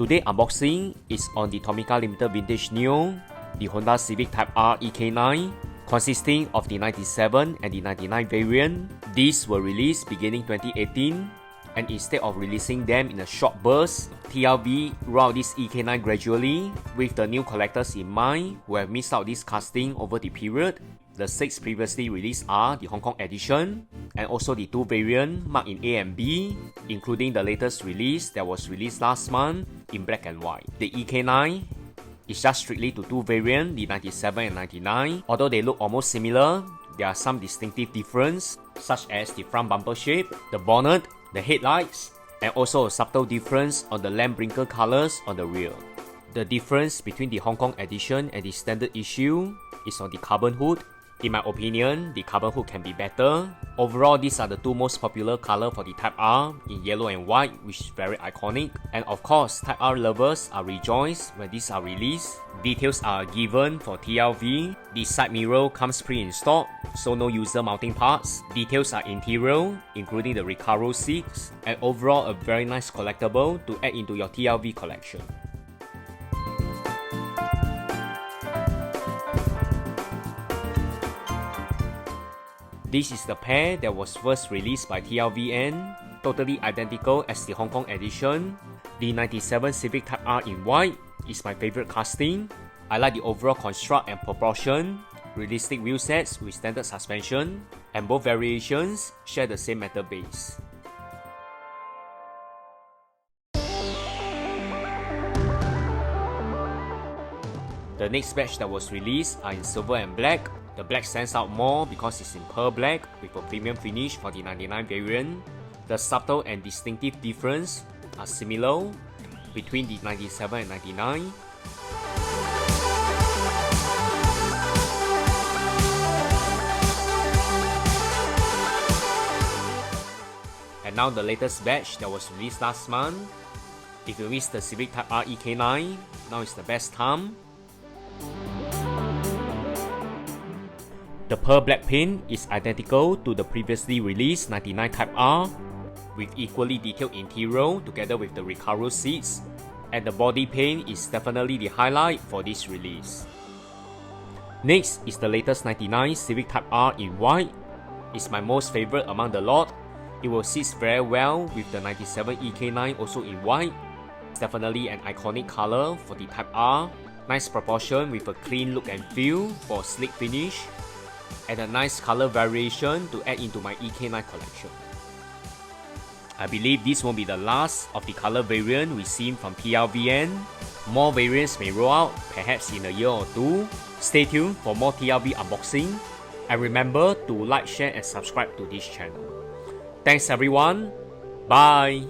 Today unboxing is on the Tomica Limited Vintage Neo, the Honda Civic Type R EK9, consisting of the 97 and the 99 variant. These were released beginning 2018, and instead of releasing them in a short burst, TLV rolled out this EK9 gradually with the new collectors in mind who have missed out this casting over the period. The 6 previously released are the Hong Kong edition and also the 2 variants marked in A and B, including the latest release that was released last month in black and white. The EK9 is just strictly to 2 variants, the 97 and 99. Although they look almost similar, there are some distinctive differences such as the front bumper shape, the bonnet, the headlights, and also a subtle difference on the lamp blinker colors on the rear. The difference between the Hong Kong edition and the standard issue is on the carbon hood. In my opinion, the carbon hood can be better. Overall, these are the 2 most popular colors for the Type R in yellow and white, which is very iconic. And of course, Type R lovers are rejoiced when these are released. Details are given for TLV. The side mirror comes pre-installed, so no user mounting parts. Details are interior, including the Recaro seats, and overall a very nice collectible to add into your TLV collection. This is the pair that was first released by TLVN, totally identical as the Hong Kong edition. The 97 Civic Type R in white is my favorite casting. I like the overall construct and proportion, realistic wheel sets with standard suspension, and both variations share the same metal base. The next batch that was released are in silver and black. The black stands out more because it's in pearl black with a premium finish for the 99 variant. The subtle and distinctive difference are similar between the 97 and 99. And now the latest batch that was released last month. If you missed the Civic Type R EK9, now is the best time. The pearl black paint is identical to the previously released 99 Type R, with equally detailed interior together with the Recaro seats, and the body paint is definitely the highlight for this release. Next is the latest 99 Civic Type R in white. It's my most favorite among the lot. It will sit very well with the 97 EK9 also in white. It's definitely an iconic color for the Type R. Nice proportion with a clean look and feel for a sleek finish, and a nice color variation to add into my EK9 collection. I believe this won't be the last of the color variant we've seen from TLVN. More variants may roll out, perhaps in a year or 2. Stay tuned for more TLV unboxing, and remember to like, share and subscribe to this channel. Thanks everyone, bye!